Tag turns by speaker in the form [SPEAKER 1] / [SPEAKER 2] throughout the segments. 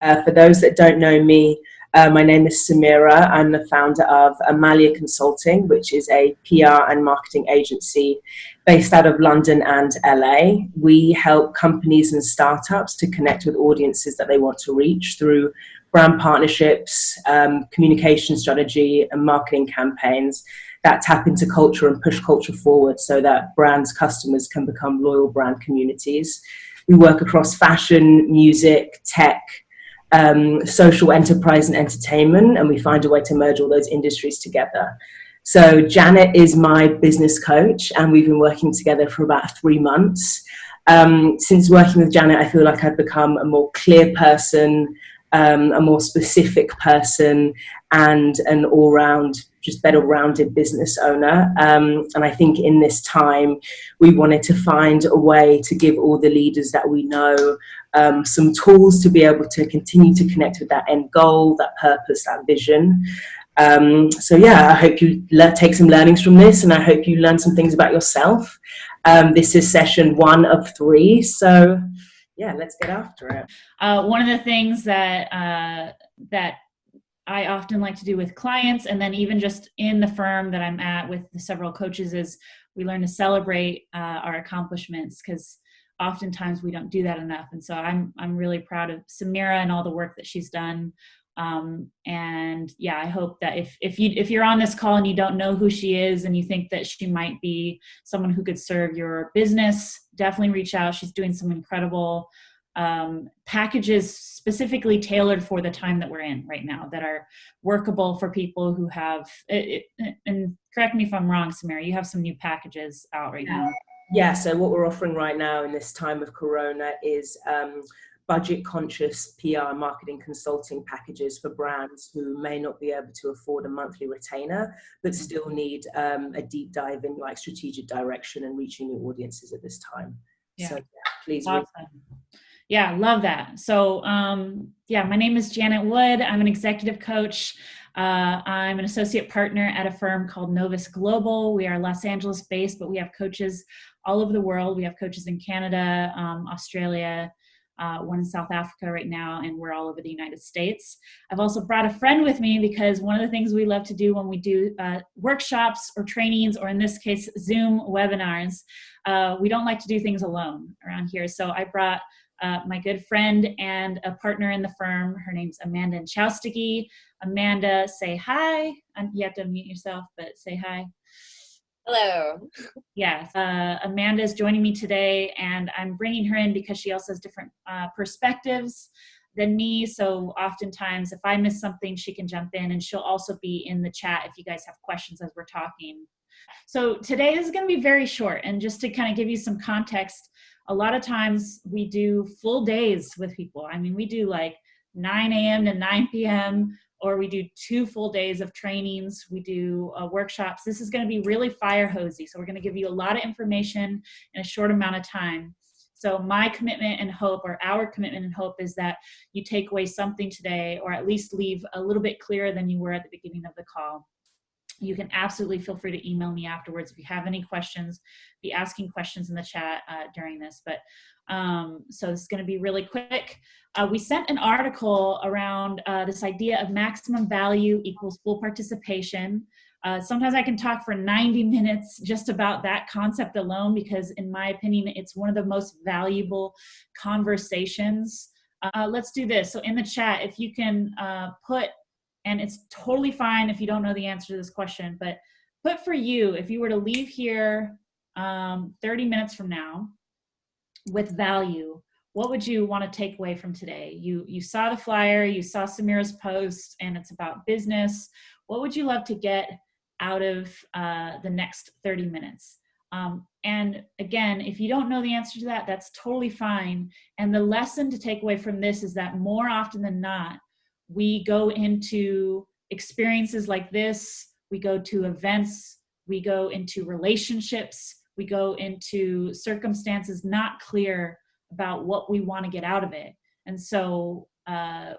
[SPEAKER 1] For those that don't know me, my name is Samira. I'm the founder of Amalia Consulting, which is a PR and marketing agency based out of London and LA. We help companies and startups to connect with audiences that they want to reach through brand partnerships, communication strategy, and marketing campaigns that tap into culture and push culture forward so that brands' customers can become loyal brand communities. We work across fashion, music, tech, social enterprise and entertainment, and we find a way to merge all those industries together. So Janet is my business coach, and we've been working together for about 3 months. Since working with Janet, I feel like I've become a more clear person, a more specific person, and an all-round, just better rounded business owner. And I think in this time, we wanted to find a way to give all the leaders that we know some tools to be able to continue to connect with that end goal, that purpose, that vision. So yeah, I hope you take some learnings from this, and I hope you learn some things about yourself. This is session 1 of 3. So yeah, let's get after it.
[SPEAKER 2] One of the things that I often like to do with clients, and then even just in the firm that I'm at with the several coaches, is we learn to celebrate our accomplishments, because oftentimes we don't do that enough. And so I'm really proud of Samira and all the work that she's done. And yeah, I hope that if you're on this call and you don't know who she is and you think that she might be someone who could serve your business, definitely reach out. She's doing some incredible packages specifically tailored for the time that we're in right now, that are workable for people who have it. And correct me if I'm wrong, Samira, you have some new packages out right now.
[SPEAKER 1] Yeah, so what we're offering right now in this time of Corona is budget-conscious PR and marketing consulting packages for brands who may not be able to afford a monthly retainer, but still need a deep dive in like strategic direction and reaching new audiences at this time.
[SPEAKER 2] Yeah.
[SPEAKER 1] So yeah, please.
[SPEAKER 2] Awesome. Yeah, love that. So yeah, my name is Janet Wood. I'm an executive coach. I'm an associate partner at a firm called Novus Global. We are Los Angeles based, but we have coaches all over the world. We have coaches in Canada, Australia, one in South Africa right now, and we're all over the United States. I've also brought a friend with me, because one of the things we love to do when we do workshops or trainings, or in this case, Zoom webinars, we don't like to do things alone around here. So I brought my good friend and a partner in the firm. Her name's Amanda Chowstiggy. Amanda, say hi. You have to unmute yourself, but say hi.
[SPEAKER 3] Hello.
[SPEAKER 2] Yes, Amanda is joining me today, and I'm bringing her in because she also has different perspectives than me. So oftentimes, if I miss something, she can jump in, and she'll also be in the chat if you guys have questions as we're talking. So today is going to be very short, and just to kind of give you some context, a lot of times we do full days with people. I mean, we do like 9 a.m. to 9 p.m., or we do 2 full days of trainings. We do workshops. This is going to be really fire hosey. So we're going to give you a lot of information in a short amount of time. So my commitment and hope, or our commitment and hope, is that you take away something today, or at least leave a little bit clearer than you were at the beginning of the call. You can absolutely feel free to email me afterwards if you have any questions. Be asking questions in the chat during this. But so this is going to be really quick. We sent an article around this idea of maximum value equals full participation. Sometimes I can talk for 90 minutes just about that concept alone, because in my opinion, it's one of the most valuable conversations. Let's do this. So in the chat, if you can put, and it's totally fine if you don't know the answer to this question, but put for you, if you were to leave here 30 minutes from now with value, what would you want to take away from today? You saw the flyer, you saw Samira's post, and it's about business. What would you love to get out of the next 30 minutes? And again, if you don't know the answer to that, that's totally fine. And the lesson to take away from this is that more often than not, we go into experiences like this, we go to events, we go into relationships, we go into circumstances not clear about what we want to get out of it. And so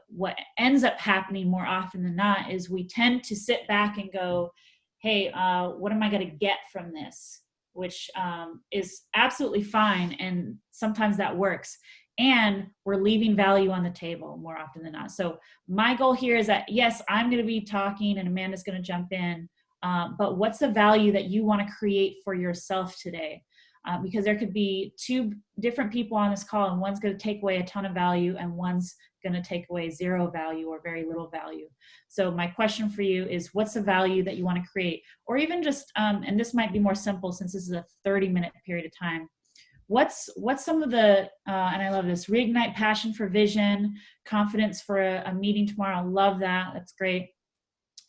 [SPEAKER 2] what ends up happening more often than not is we tend to sit back and go, hey, what am I going to get from this? Which is absolutely fine. And sometimes that works. and we're leaving value on the table more often than not. So my goal here is that, yes, I'm going to be talking and Amanda's going to jump in, but what's the value that you want to create for yourself today? Because there could be two different people on this call, and one's going to take away a ton of value and one's going to take away zero value or very little value. So my question for you is, what's the value that you want to create? Or even just, and this might be more simple since this is a 30-minute period of time, what's some of the, and I love this, reignite passion for vision, confidence for a meeting tomorrow. I love that. That's great.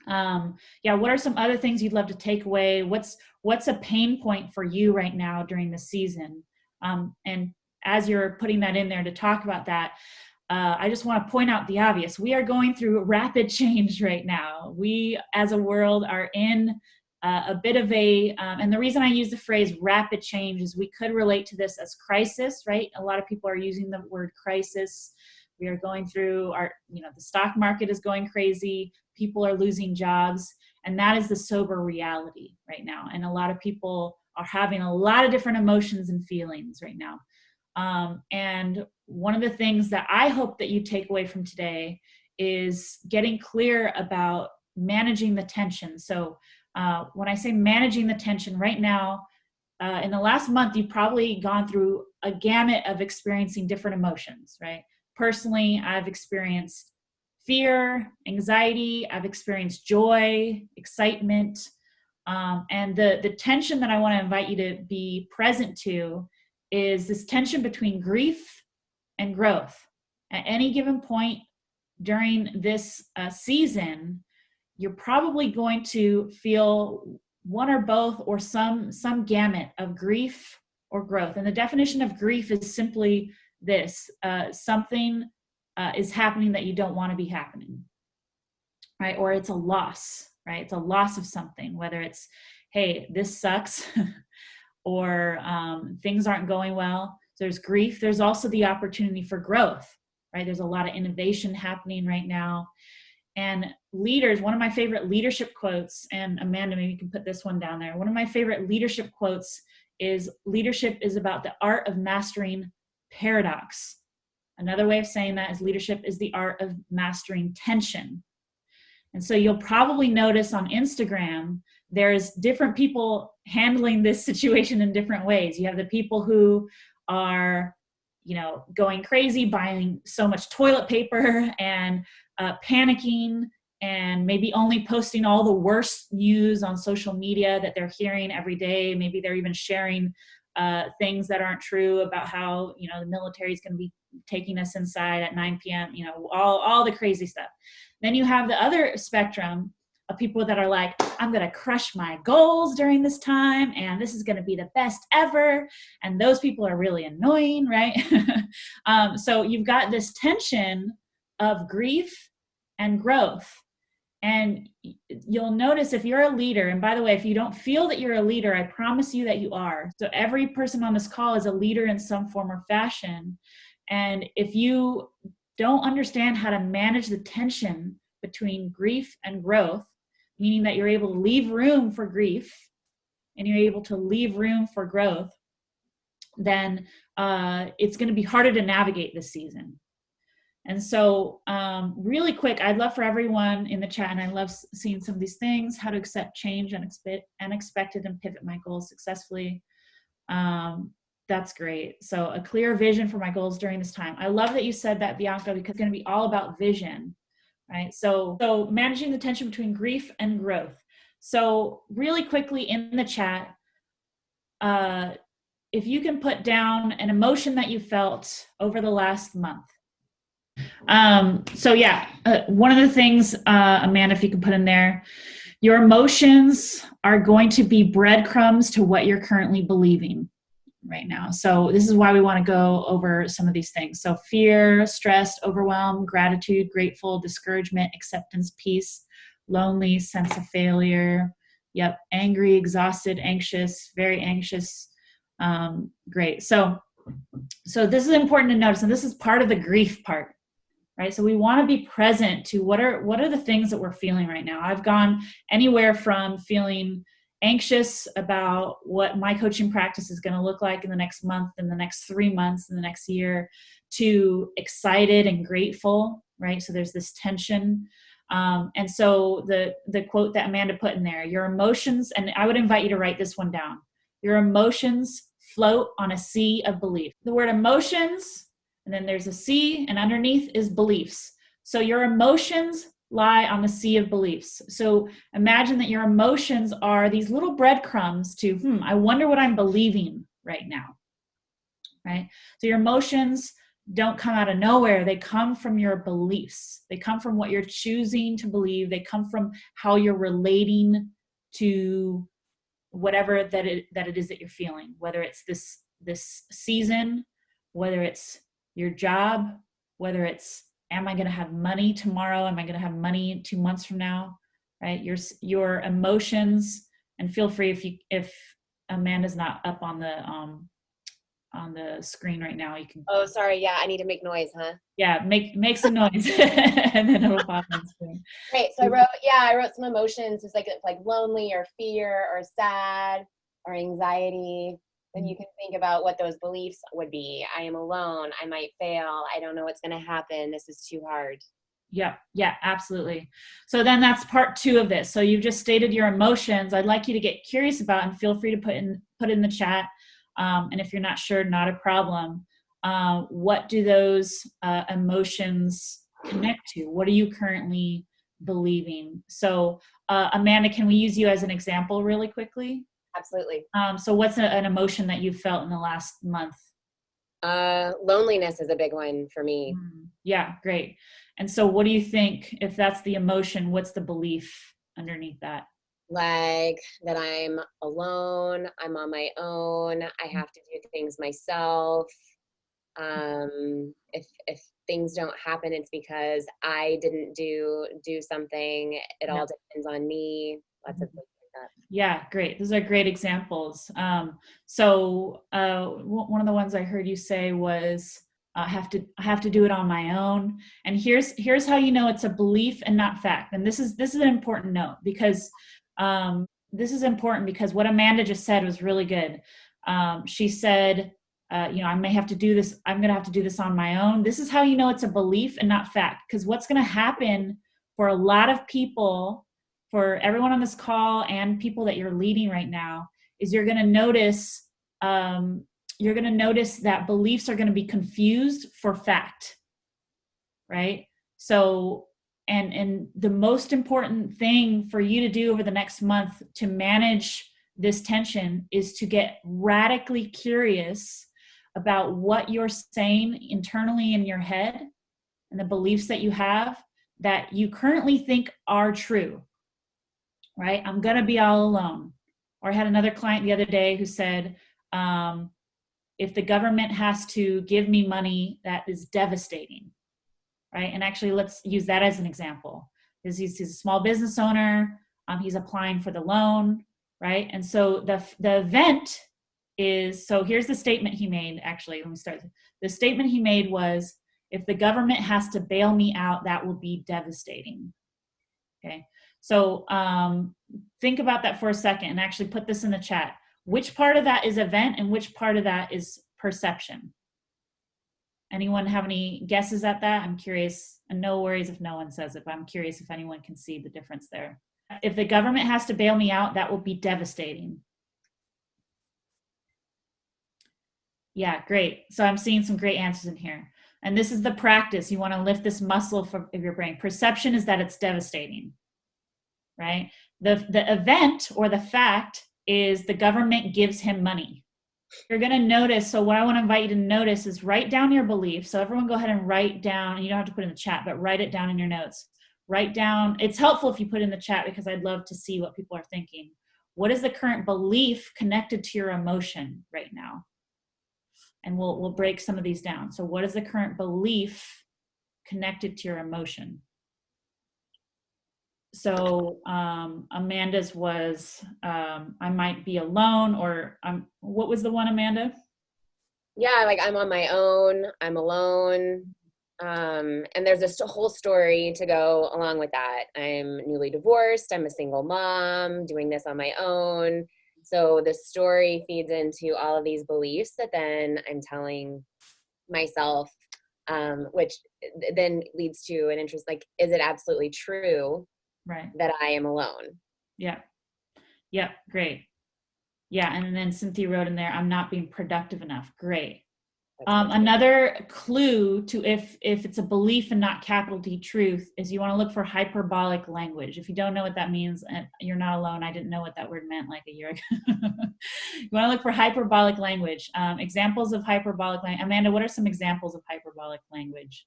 [SPEAKER 2] What are some other things you'd love to take away? What's a pain point for you right now during the season? And as you're putting that in there to talk about that, I just want to point out the obvious. We are going through rapid change right now. We as a world are in a bit of a, and the reason I use the phrase rapid change is we could relate to this as crisis, right? A lot of people are using the word crisis. We are going through the stock market is going crazy. People are losing jobs, and that is the sober reality right now. And a lot of people are having a lot of different emotions and feelings right now. And one of the things that I hope that you take away from today is getting clear about managing the tension. So when I say managing the tension right now, in the last month, you've probably gone through a gamut of experiencing different emotions, right? Personally, I've experienced fear, anxiety, I've experienced joy, excitement, and the tension that I want to invite you to be present to is this tension between grief and growth. At any given point during this season, you're probably going to feel one or both or some gamut of grief or growth. And the definition of grief is simply this, something is happening that you don't want to be happening, right? Or it's a loss, right? It's a loss of something, whether it's, hey, this sucks, or things aren't going well. So there's grief. There's also the opportunity for growth, right? There's a lot of innovation happening right now. And leaders, one of my favorite leadership quotes, and Amanda, maybe you can put this one down there. One of my favorite leadership quotes is, leadership is about the art of mastering paradox. Another way of saying that is, leadership is the art of mastering tension. And so you'll probably notice on Instagram, there's different people handling this situation in different ways. You have the people who are, going crazy, buying so much toilet paper and panicking, and maybe only posting all the worst news on social media that they're hearing every day. Maybe they're even sharing things that aren't true about how, the military is going to be taking us inside at 9 p.m., all the crazy stuff. Then you have the other spectrum of people that are like, I'm going to crush my goals during this time, and this is going to be the best ever. And those people are really annoying, right? So you've got this tension of grief and growth. And you'll notice if you're a leader, and by the way, if you don't feel that you're a leader, I promise you that you are. So every person on this call is a leader in some form or fashion. And if you don't understand how to manage the tension between grief and growth, meaning that you're able to leave room for grief and you're able to leave room for growth, then it's going to be harder to navigate this season. And so really quick, I'd love for everyone in the chat, and I love seeing some of these things, how to accept change, unexpected, and pivot my goals successfully. That's great. So a clear vision for my goals during this time. I love that you said that, Bianca, because it's going to be all about vision, right? So managing the tension between grief and growth. So really quickly in the chat, if you can put down an emotion that you felt over the last month. One of the things, Amanda, if you can put in there, your emotions are going to be breadcrumbs to what you're currently believing right now. So this is why we want to go over some of these things. So fear, stress, overwhelm, gratitude, grateful, discouragement, acceptance, peace, lonely, sense of failure. Yep. Angry, exhausted, anxious, very anxious. Great. So this is important to notice, and this is part of the grief part, right? So we want to be present to what are the things that we're feeling right now. I've gone anywhere from feeling anxious about what my coaching practice is going to look like in the next month, in the next 3 months, in the next year, to excited and grateful, right? So there's this tension. And so the quote that Amanda put in there, your emotions, and I would invite you to write this one down. Your emotions float on a sea of belief. The word emotions, and then there's a sea, and underneath is beliefs. So your emotions lie on the sea of beliefs. So imagine that your emotions are these little breadcrumbs to, I wonder what I'm believing right now, right? So your emotions don't come out of nowhere. They come from your beliefs. They come from what you're choosing to believe. They come from how you're relating to whatever that it is that you're feeling, whether it's this season, whether it's your job, whether it's, am I going to have money tomorrow? Am I going to have money 2 months from now? Right? Your emotions, and feel free if Amanda's not up on the screen right now, you can.
[SPEAKER 3] Oh, sorry. Yeah, I need to make noise, huh?
[SPEAKER 2] Yeah, make some noise, and then it'll pop on the screen.
[SPEAKER 3] Great. So I wrote some emotions. It's like lonely or fear or sad or anxiety. Then you can think about what those beliefs would be. I am alone. I might fail. I don't know what's going to happen. This is too hard.
[SPEAKER 2] Yeah, absolutely. So then that's part 2 of this. So you've just stated your emotions. I'd like you to get curious about, and feel free to put in the chat. And if you're not sure, not a problem. What do those emotions connect to? What are you currently believing? So Amanda, can we use you as an example really quickly?
[SPEAKER 3] Absolutely.
[SPEAKER 2] So what's an emotion that you felt in the last month?
[SPEAKER 3] Loneliness is a big one for me.
[SPEAKER 2] Yeah, great. And so what do you think, if that's the emotion, what's the belief underneath that?
[SPEAKER 3] Like that I'm alone, I'm on my own, I have to do things myself. If things don't happen, it's because I didn't do something. It all depends on me. Lots of things like that.
[SPEAKER 2] Yeah, great. Those are great examples. So one of the ones I heard you say was, I have to do it on my own. And here's how you know it's a belief and not fact. And this is an important note, because this is important because what Amanda just said was really good. She said, I may have to do this. I'm going to have to do this on my own. This is how you know it's a belief and not fact. Because what's going to happen for a lot of people, for everyone on this call and people that you're leading right now, is you're going to notice that beliefs are going to be confused for fact, right? So, and the most important thing for you to do over the next month to manage this tension is to get radically curious about what you're saying internally in your head and the beliefs that you have that you currently think are true, right? I'm going to be all alone. Or I had another client the other day who said, if the government has to give me money, that is devastating, right? And actually, let's use that as an example. He's a small business owner. He's applying for the loan, right? And so the event is, so here's the statement he made. Actually, let me start. The statement he made was, if the government has to bail me out, that will be devastating. Okay. So think about that for a second and actually put this in the chat. Which part of that is event and which part of that is perception? Anyone have any guesses at that? I'm curious, and no worries if no one says it, but I'm curious if anyone can see the difference there. If the government has to bail me out, that will be devastating. Yeah, great. So I'm seeing some great answers in here. And this is the practice. You want to lift this muscle of your brain. Perception is that it's devastating, right? The event or the fact is the government gives him money. You're going to notice, so what I want to invite you to notice is write down your beliefs. So everyone go ahead and write down, you don't have to put it in the chat, but write it down in your notes. Write down, it's helpful if you put it in the chat because I'd love to see what people are thinking. What is the current belief connected to your emotion right now? And we'll break some of these down. So what is the current belief connected to your emotion? So Amanda's was, I might be alone, or what was the one, Amanda?
[SPEAKER 3] Yeah, like I'm on my own, I'm alone. And there's a whole story to go along with that. I'm newly divorced, I'm a single mom, doing this on my own. So the story feeds into all of these beliefs that then I'm telling myself which then leads to an interest, like, is it absolutely true
[SPEAKER 2] Right.
[SPEAKER 3] that I am alone?
[SPEAKER 2] Yeah. Yeah. Great. Yeah. And then Cynthia wrote in there, I'm not being productive enough. Great. Another clue to if it's a belief and not capital D truth is you want to look for hyperbolic language. If you don't know what that means, and you're not alone. I didn't know what that word meant like a year ago. You want to look for hyperbolic language. Examples of hyperbolic language. Amanda, what are some examples of hyperbolic language?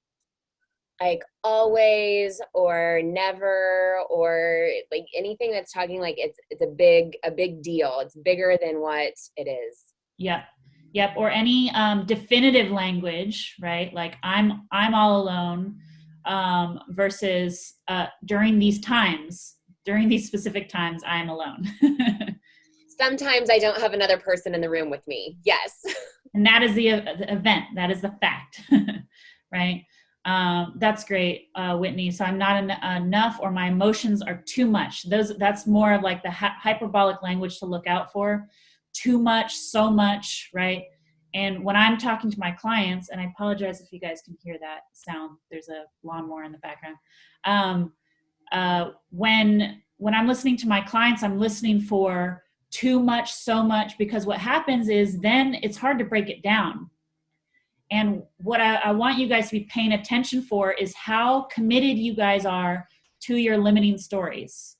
[SPEAKER 3] Like always or never, or like anything that's talking like it's a big deal. It's bigger than what it is.
[SPEAKER 2] Yep. Yep. Or any definitive language, right? Like I'm all alone versus during these specific times, I'm alone.
[SPEAKER 3] Sometimes I don't have another person in the room with me. Yes.
[SPEAKER 2] And that is the event. That is the fact, right? That's great, Whitney. So I'm not enough, or my emotions are too much. That's more of like the hyperbolic language to look out for. Too much, so much, right? And when I'm talking to my clients, and I apologize if you guys can hear that sound, there's a lawnmower in the background. When I'm listening to my clients, I'm listening for too much, so much, because what happens is then it's hard to break it down. And what I want you guys to be paying attention for is how committed you guys are to your limiting stories.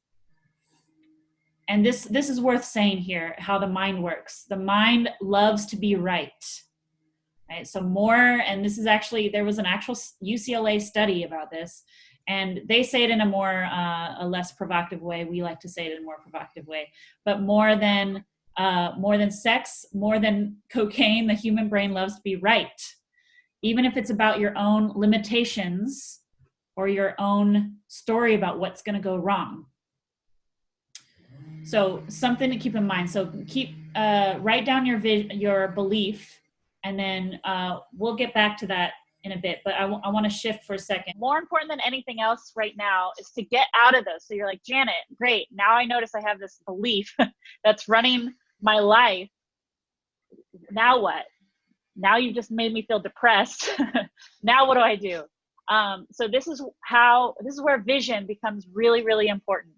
[SPEAKER 2] And this is worth saying here, how the mind works. The mind loves to be right. Right? So and this is actually, there was an actual UCLA study about this, and they say it in a less provocative way. We like to say it in a more provocative way. But more than sex, more than cocaine, the human brain loves to be right. Even if it's about your own limitations or your own story about what's going to go wrong. So something to keep in mind. So write down your belief, and then we'll get back to that in a bit. But I want to shift for a second. More important than anything else right now is to get out of those. So you're like, Janet, great. Now I notice I have this belief that's running my life. Now what? Now you just made me feel depressed. Now what do I do? So this is where vision becomes really, really important.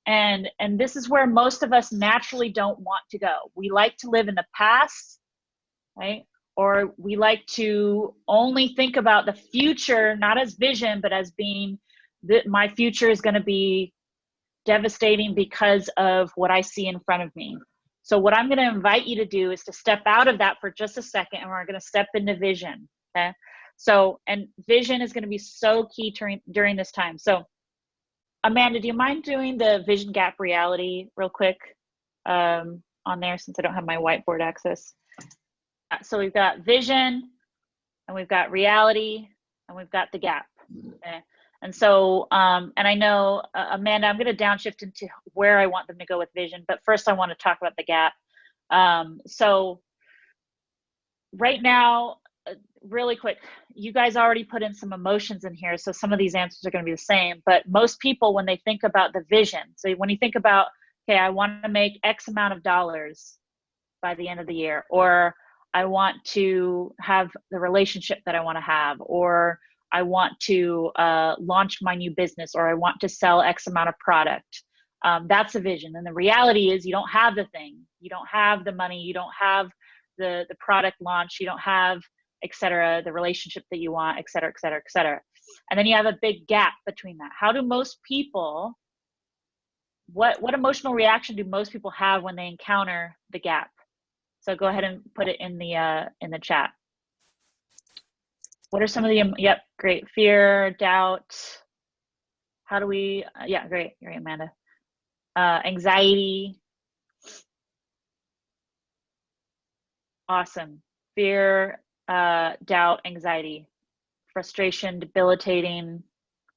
[SPEAKER 2] And this is where most of us naturally don't want to go. We like to live in the past, right? Or we like to only think about the future, not as vision, but as being that my future is going to be devastating because of what I see in front of me. So what I'm going to invite you to do is to step out of that for just a second, and we're going to step into vision. Okay. So, and vision is going to be so key during this time. So Amanda, do you mind doing the vision gap reality real quick on there, since I don't have my whiteboard access? So we've got vision, and we've got reality, and we've got the gap. Okay. And so, and I know, Amanda, I'm going to downshift into where I want them to go with vision, but first I want to talk about the gap. So right now, really quick, you guys already put in some emotions in here, so some of these answers are going to be the same, but most people, when they think about the vision, so when you think about, okay, I want to make X amount of dollars by the end of the year, or I want to have the relationship that I want to have, or I want to launch my new business, or I want to sell X amount of product. That's a vision. And the reality is you don't have the thing. You don't have the money. You don't have the product launch. You don't have, et cetera, the relationship that you want, et cetera, et cetera, et cetera. And then you have a big gap between that. How do most people, what emotional reaction do most people have when they encounter the gap? So go ahead and put it in the chat. What are some of the, yep, great. Fear, doubt. How do we, yeah, great, Amanda. Anxiety. Awesome. Fear, doubt, anxiety, frustration, debilitating.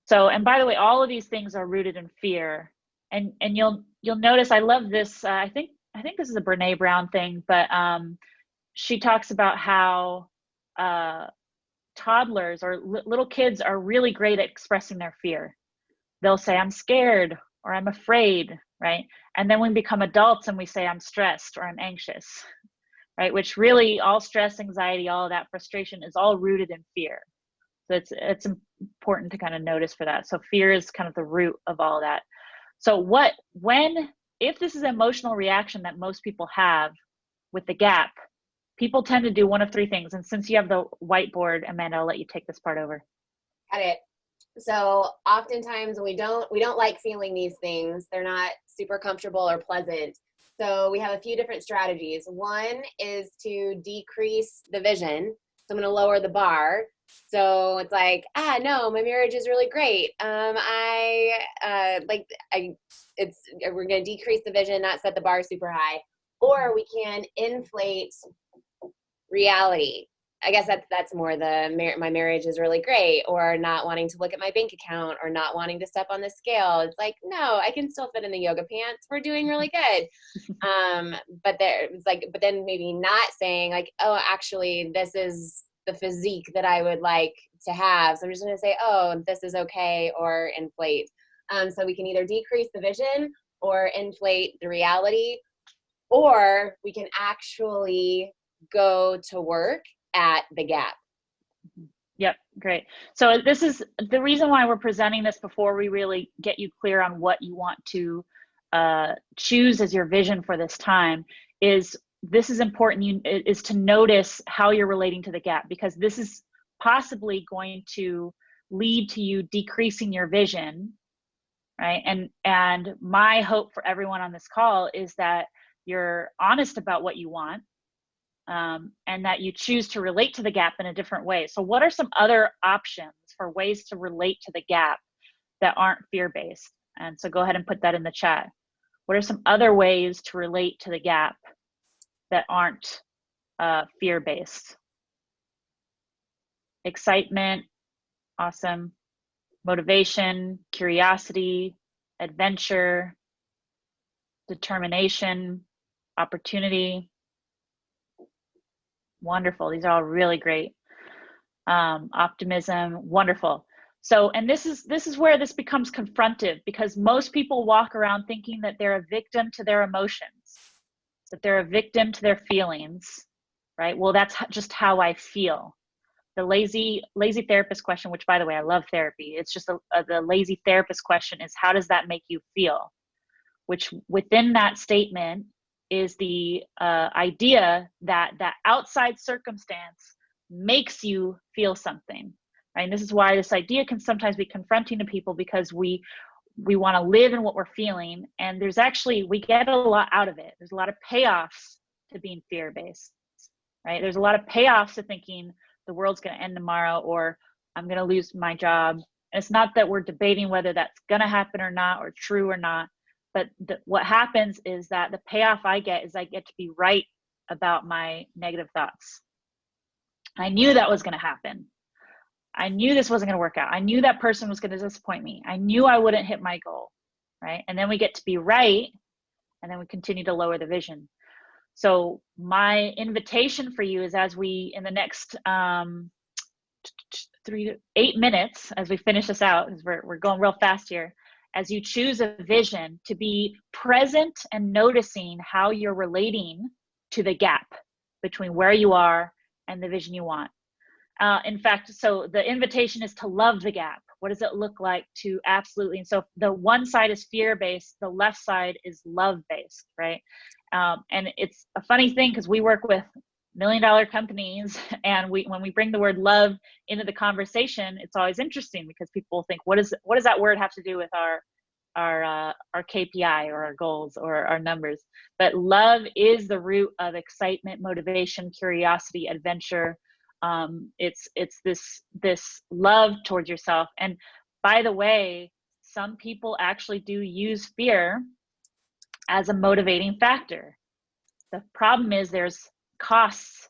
[SPEAKER 2] So, and by the way, all of these things are rooted in fear. And you'll notice, I love this. I think this is a Brene Brown thing, but she talks about how toddlers or little kids are really great at expressing their fear. They'll say, I'm scared, or I'm afraid, right? And then when we become adults and we say, I'm stressed or I'm anxious, right? Which really, all stress, anxiety, all of that frustration is all rooted in fear. So it's important to kind of notice for that. So fear is kind of the root of all that. So if this is an emotional reaction that most people have with the gap, people tend to do one of three things. And since you have the whiteboard, Amanda, I'll let you take this part over.
[SPEAKER 3] Got it. So oftentimes we don't like feeling these things. They're not super comfortable or pleasant. So we have a few different strategies. One is to decrease the vision. So I'm going to lower the bar. So it's like, no, my marriage is really great. We're going to decrease the vision, not set the bar super high. Or we can inflate reality. I guess that's more my marriage is really great, or not wanting to look at my bank account, or not wanting to step on the scale. It's like, no, I can still fit in the yoga pants. We're doing really good. But then maybe not saying like, oh, actually, this is the physique that I would like to have. So I'm just going to say, oh, this is okay, or inflate. So we can either decrease the vision or inflate the reality, or we can actually go to work at the gap.
[SPEAKER 2] Yep, great. So this is the reason why we're presenting this before we really get you clear on what you want to choose as your vision for this time. This is important, is to notice how you're relating to the gap, because this is possibly going to lead to you decreasing your vision, right? And my hope for everyone on this call is that you're honest about what you want, and that you choose to relate to the gap in a different way. So what are some other options for ways to relate to the gap that aren't fear-based? And so go ahead and put that in the chat. What are some other ways to relate to the gap that aren't fear-based? Excitement, awesome. Motivation, curiosity, adventure, determination, opportunity. Wonderful. These are all really great. Optimism, wonderful. So, and this is where this becomes confrontive, because most people walk around thinking that they're a victim to their emotions, that they're a victim to their feelings, right? Well, that's just how I feel. The lazy therapist question, which by the way, I love therapy. It's just the lazy therapist question is, how does that make you feel? Which within that statement is the idea that that outside circumstance makes you feel something, right? And this is why this idea can sometimes be confronting to people, because we want to live in what we're feeling, and we get a lot out of it. There's a lot of payoffs to being fear-based, right? There's a lot of payoffs to thinking the world's going to end tomorrow, or I'm going to lose my job. And it's not that we're debating whether that's going to happen or not, or true or not. But what happens is that the payoff I get is I get to be right about my negative thoughts. I knew that was going to happen. I knew this wasn't going to work out. I knew that person was going to disappoint me. I knew I wouldn't hit my goal, right? And then we get to be right, and then we continue to lower the vision. So my invitation for you is, as we, in the next 3 to 8 minutes, as we finish this out, because we're going real fast here, as you choose a vision, to be present and noticing how you're relating to the gap between where you are and the vision you want. In fact, so the invitation is to love the gap. What does it look like to absolutely, and so the one side is fear-based, the left side is love-based, right? And it's a funny thing, because we work with million-dollar companies, and when we bring the word love into the conversation, it's always interesting, because people think, what does that word have to do with our KPI or our goals or our numbers? But love is the root of excitement, motivation, curiosity, adventure. It's this love towards yourself. And by the way, some people actually do use fear as a motivating factor. The problem is there's costs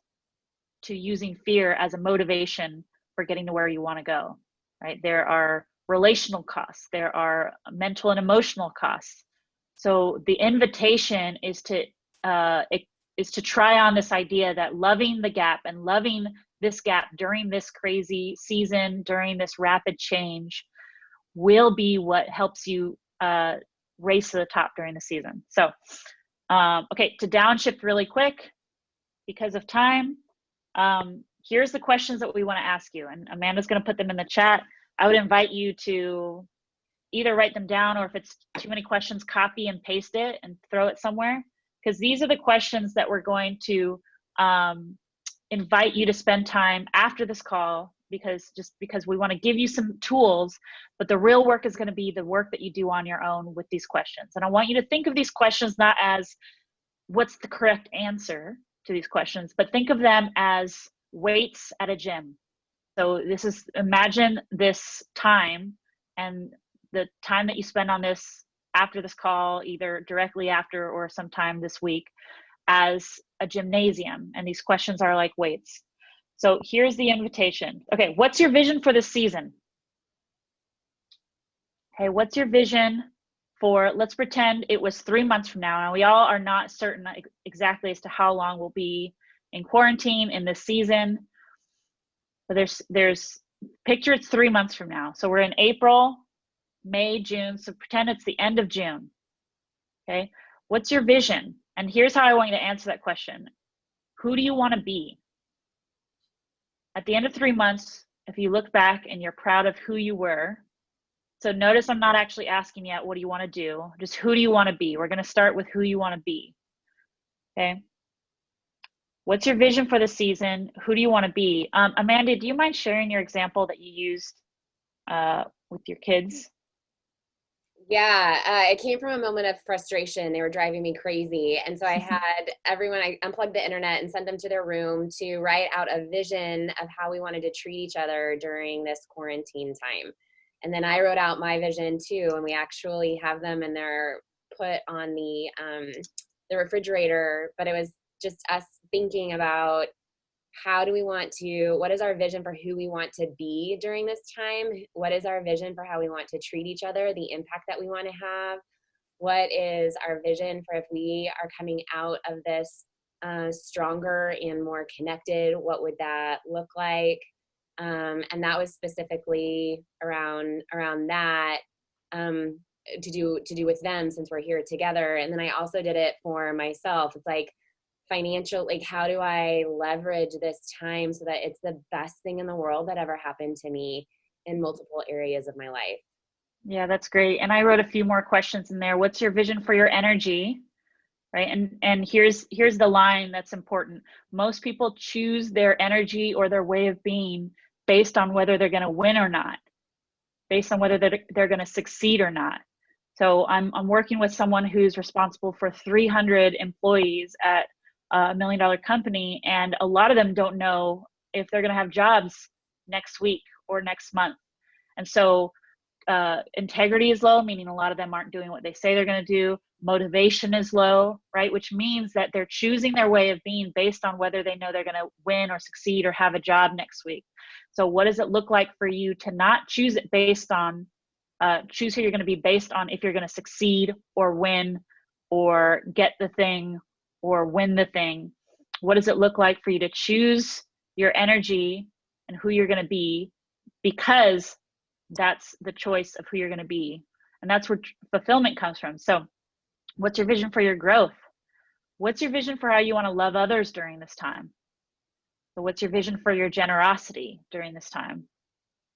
[SPEAKER 2] to using fear as a motivation for getting to where you want to go, right? There are relational costs, there are mental and emotional costs. So the invitation is to try on this idea that loving the gap and loving this gap during this crazy season, during this rapid change, will be what helps you race to the top during the season. So, okay, to downshift really quick because of time. here's the questions that we want to ask you. And Amanda's going to put them in the chat. I would invite you to either write them down, or if it's too many questions, copy and paste it and throw it somewhere. Because these are the questions that we're going to invite you to spend time after this call, because we want to give you some tools, but the real work is going to be the work that you do on your own with these questions. And I want you to think of these questions not as what's the correct answer to these questions, but think of them as weights at a gym. So imagine this time, and the time that you spend on this after this call, either directly after or sometime this week, as a gymnasium. And these questions are like weights. So here's the invitation. Okay, what's your vision for this season? Okay, what's your vision for, let's pretend it was 3 months from now, and we all are not certain exactly as to how long we'll be in quarantine in this season. But picture it's 3 months from now. So we're in April, May, June. So pretend it's the end of June. Okay, what's your vision? And here's how I want you to answer that question. Who do you want to be? At the end of 3 months, if you look back and you're proud of who you were. So notice I'm not actually asking yet, what do you want to do? Just who do you want to be? We're going to start with who you want to be. Okay. What's your vision for the season? Who do you want to be? Amanda, do you mind sharing your example that you used with your kids?
[SPEAKER 3] Yeah, it came from a moment of frustration. They were driving me crazy. And so I had everyone, I unplugged the internet and sent them to their room to write out a vision of how we wanted to treat each other during this quarantine time. And then I wrote out my vision too, and we actually have them, and they're put on the refrigerator. But it was just us thinking about what is our vision for who we want to be during this time? What is our vision for how we want to treat each other, the impact that we want to have? What is our vision for if we are coming out of this stronger and more connected? What would that look like? And that was specifically around that to do with them, since we're here together. And then I also did it for myself. It's like financial, like how do I leverage this time so that it's the best thing in the world that ever happened to me in multiple areas of my life.
[SPEAKER 2] Yeah, that's great. And I wrote a few more questions in there. What's your vision for your energy? Right. And here's the line that's important. Most people choose their energy or their way of being based on whether they're going to win or not, based on whether they're going to succeed or not. So I'm working with someone who's responsible for 300 employees at a $1 million company, and a lot of them don't know if they're going to have jobs next week or next month. And so integrity is low, meaning a lot of them aren't doing what they say they're going to do. Motivation is low, right? Which means that they're choosing their way of being based on whether they know they're going to win or succeed or have a job next week. So what does it look like for you to not choose it based on, choose who you're going to be based on if you're going to succeed or win or get the thing or win the thing? What does it look like for you to choose your energy and who you're going to be, because that's the choice of who you're going to be. And that's where fulfillment comes from. So what's your vision for your growth? What's your vision for how you want to love others during this time? So what's your vision for your generosity during this time?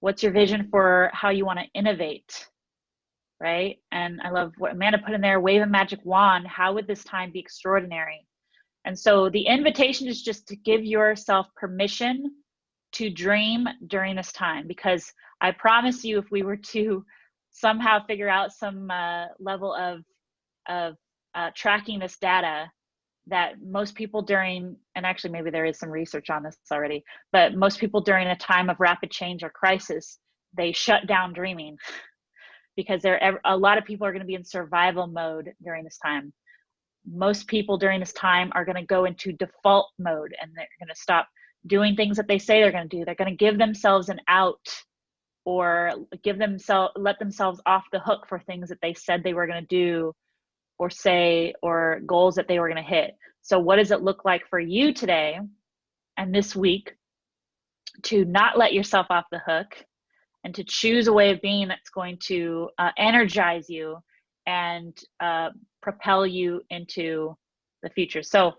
[SPEAKER 2] What's your vision for how you want to innovate? Right? And I love what Amanda put in there, wave a magic wand. How would this time be extraordinary? And so the invitation is just to give yourself permission to dream during this time, because I promise you, if we were to somehow figure out some level of tracking this data, that most people during, and actually maybe there is some research on this already, but most people during a time of rapid change or crisis, they shut down dreaming, because a lot of people are going to be in survival mode during this time. Most people during this time are going to go into default mode, and they're going to stop doing things that they say they're going to do. They're going to give themselves an out, or let themselves off the hook for things that they said they were going to do or say, or goals that they were going to hit. So what does it look like for you today and this week to not let yourself off the hook, and to choose a way of being that's going to energize you and propel you into the future? So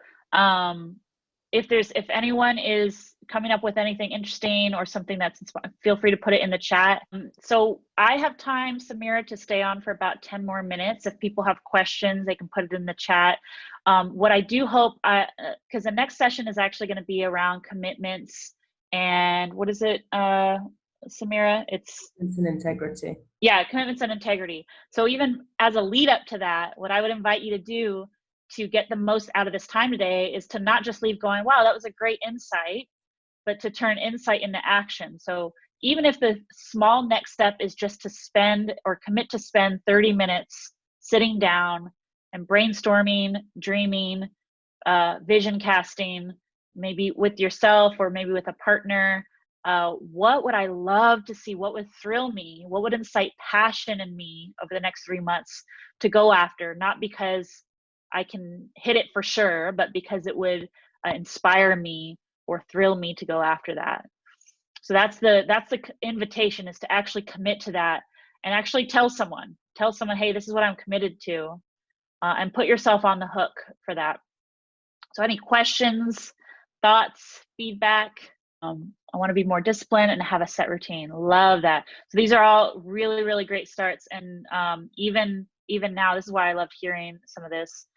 [SPEAKER 2] if anyone is coming up with anything interesting or something that's feel free to put it in the chat. So I have time, Samira, to stay on for about 10 more minutes. If people have questions, they can put it in the chat. What I do hope, because the next session is actually going to be around commitments and what is it, Samira? It's
[SPEAKER 1] an integrity.
[SPEAKER 2] Yeah, commitments and integrity. So even as a lead up to that, what I would invite you to do to get the most out of this time today is to not just leave going, wow, that was a great insight, but to turn insight into action. So even if the small next step is just to spend or commit to spend 30 minutes sitting down and brainstorming, dreaming, vision casting, maybe with yourself or maybe with a partner, what would I love to see? What would thrill me? What would incite passion in me over the next 3 months to go after? Not because I can hit it for sure, but because it would inspire me or thrill me to go after that. So that's the invitation, is to actually commit to that and actually tell someone, hey, this is what I'm committed to, and put yourself on the hook for that. So any questions, thoughts, feedback? I want to be more disciplined and have a set routine. Love that. So these are all really, really great starts. And even now, this is why I loved hearing some of this.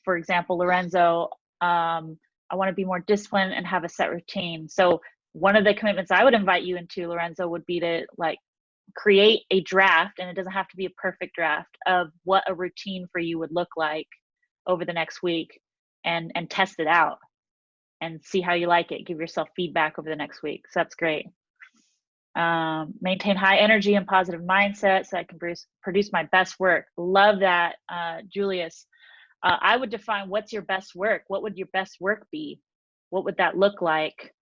[SPEAKER 2] For example, Lorenzo, I want to be more disciplined and have a set routine. So one of the commitments I would invite you into, Lorenzo, would be to create a draft, and it doesn't have to be a perfect draft, of what a routine for you would look like over the next week, and test it out and see how you like it. Give yourself feedback over the next week. So that's great. Maintain high energy and positive mindset so I can produce my best work. Love that, Julius. I would define, what's your best work? What would your best work be? What would that look like?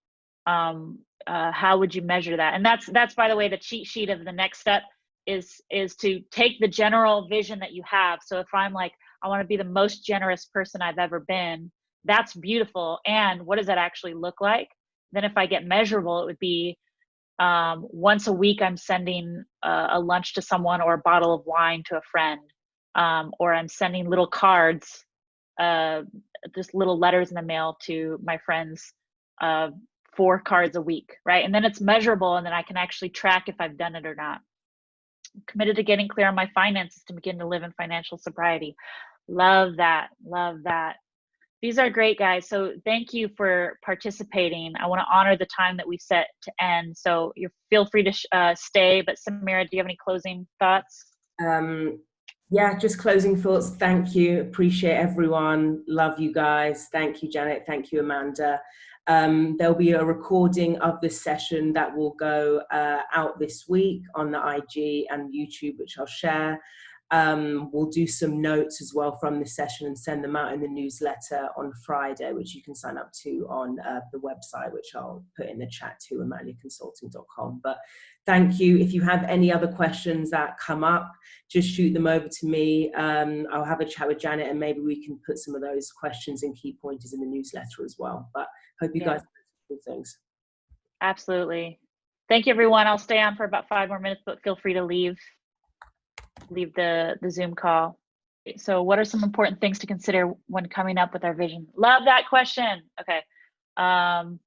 [SPEAKER 2] How would you measure that? And that's by the way, the cheat sheet of the next step is to take the general vision that you have. So if I'm like, I want to be the most generous person I've ever been, that's beautiful. And what does that actually look like? Then if I get measurable, it would be once a week I'm sending a lunch to someone or a bottle of wine to a friend, or I'm sending little cards, just little letters in the mail to my friends, 4 cards a week, right? And then it's measurable, and then I can actually track if I've done it or not. I'm committed to getting clear on my finances to begin to live in financial sobriety. Love that. Love that. These are great, guys. So thank you for participating. I want to honor the time that we set to end. So you feel free to stay. But Samira, do you have any closing thoughts?
[SPEAKER 1] Yeah, just closing thoughts. Thank you. Appreciate everyone. Love you guys. Thank you, Janet. Thank you, Amanda. There'll be a recording of this session that will go out this week on the IG and YouTube, which I'll share. We'll do some notes as well from this session and send them out in the newsletter on Friday, which you can sign up to on the website, which I'll put in the chat to, amaliaconsulting.com. But thank you. If you have any other questions that come up, just shoot them over to me. I'll have a chat with Janet, and maybe we can put some of those questions and key pointers in the newsletter as well. But hope you guys do things.
[SPEAKER 2] Absolutely. Thank you, everyone. I'll stay on for about 5 more minutes, but feel free to leave the Zoom call. So what are some important things to consider when coming up with our vision? Love that question. Okay. Amanda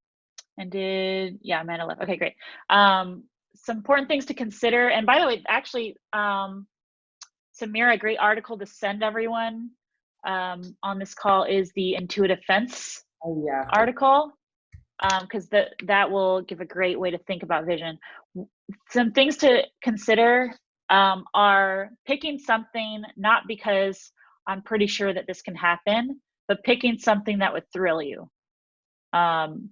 [SPEAKER 2] left. Okay, great. Some important things to consider. And by the way, actually, Samira, a great article to send everyone on this call is the Intuitive Fence article, because that will give a great way to think about vision. Some things to consider are picking something, not because I'm pretty sure that this can happen, but picking something that would thrill you.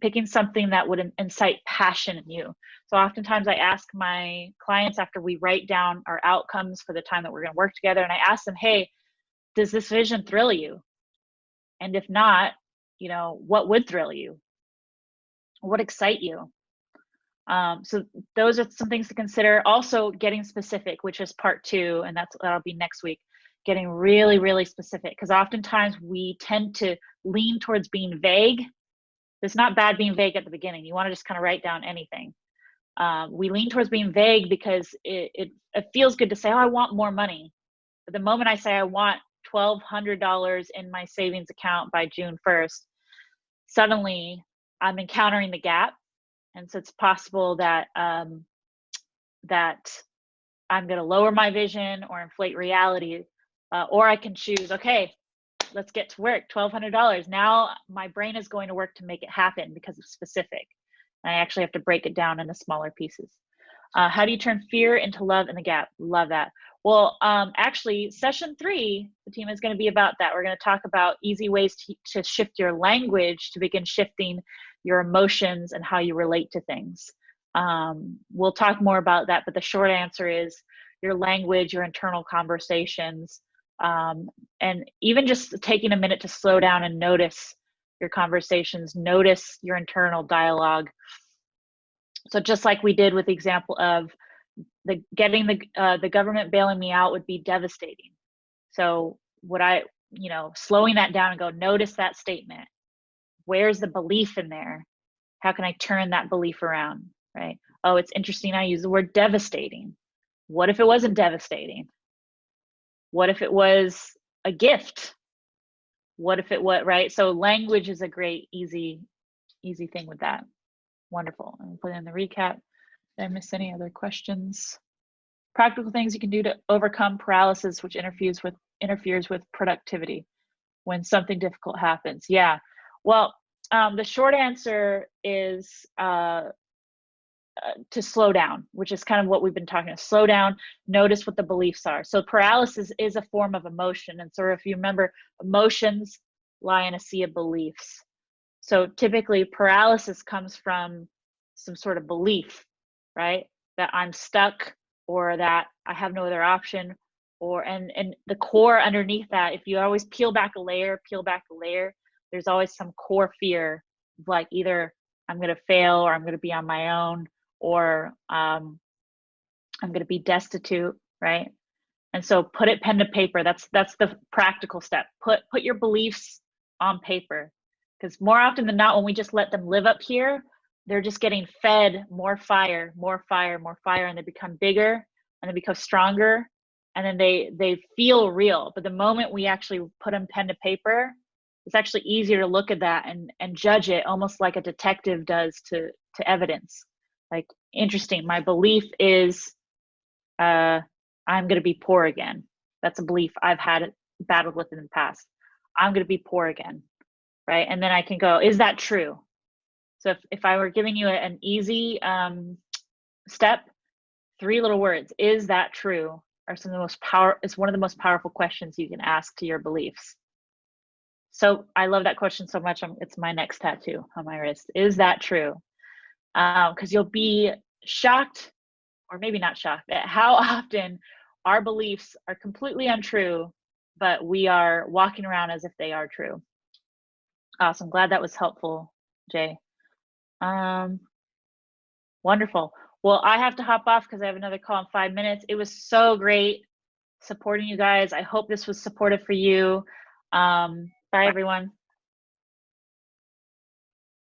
[SPEAKER 2] Picking something that would incite passion in you. So oftentimes I ask my clients after we write down our outcomes for the time that we're going to work together, and I ask them, hey, does this vision thrill you? And if not, what would thrill you? What would excite you? So those are some things to consider. Also getting specific, which is part 2, and that'll be next week. Getting really, really specific, because oftentimes we tend to lean towards being vague. It's not bad being vague at the beginning. You want to just kind of write down anything. We lean towards being vague because it feels good to say, oh, I want more money. But the moment I say I want $1,200 in my savings account by June 1st, suddenly I'm encountering the gap. And so it's possible that that I'm going to lower my vision or inflate reality, or I can choose, okay, let's get to work, $1,200. Now my brain is going to work to make it happen because it's specific. And I actually have to break it down into smaller pieces. How do you turn fear into love in the gap? Love that. Well, actually, session 3, the team is going to be about that. We're going to talk about easy ways to shift your language to begin shifting your emotions and how you relate to things. We'll talk more about that, but the short answer is your language, your internal conversations, and even just taking a minute to slow down and notice your conversations, notice your internal dialogue. So just like we did with the example of getting the government bailing me out would be devastating. So would I, slowing that down and go, notice that statement. Where's the belief in there? How can I turn that belief around, right? Oh, it's interesting I use the word devastating. What if it wasn't devastating? What if it was a gift? What if it was, right? So language is a great, easy thing with that. Wonderful. And put in the recap. Did I miss any other questions? Practical things you can do to overcome paralysis, which interferes with productivity when something difficult happens. Yeah. Well, the short answer is to slow down, which is kind of what we've been talking about. Slow down, notice what the beliefs are. So paralysis is a form of emotion. And so if you remember, emotions lie in a sea of beliefs. So typically paralysis comes from some sort of belief, right? That I'm stuck, or that I have no other option, and the core underneath that, if you always peel back a layer, there's always some core fear of like either I'm going to fail, or I'm going to be on my own, or I'm going to be destitute, right? And so put it pen to paper. That's the practical step. Put your beliefs on paper, because more often than not, when we just let them live up here, they're just getting fed more fire, and they become bigger and they become stronger, and then they feel real. But the moment we actually put them pen to paper, it's actually easier to look at that and judge it, almost like a detective does to evidence. Like, interesting, my belief is I'm going to be poor again. That's a belief I've had battled with in the past. I'm going to be poor again, right? And then I can go, is that true? So if I were giving you an easy step, 3 little words, is that true, are some of the most it's one of the most powerful questions you can ask to your beliefs. So I love that question so much. It's my next tattoo on my wrist. Is that true? Because you'll be shocked, or maybe not shocked, at how often our beliefs are completely untrue, but we are walking around as if they are true. Awesome. Glad that was helpful, Jay. Wonderful. Well, I have to hop off because I have another call in 5 minutes. It was so great supporting you guys. I hope this was supportive for you. Bye, everyone.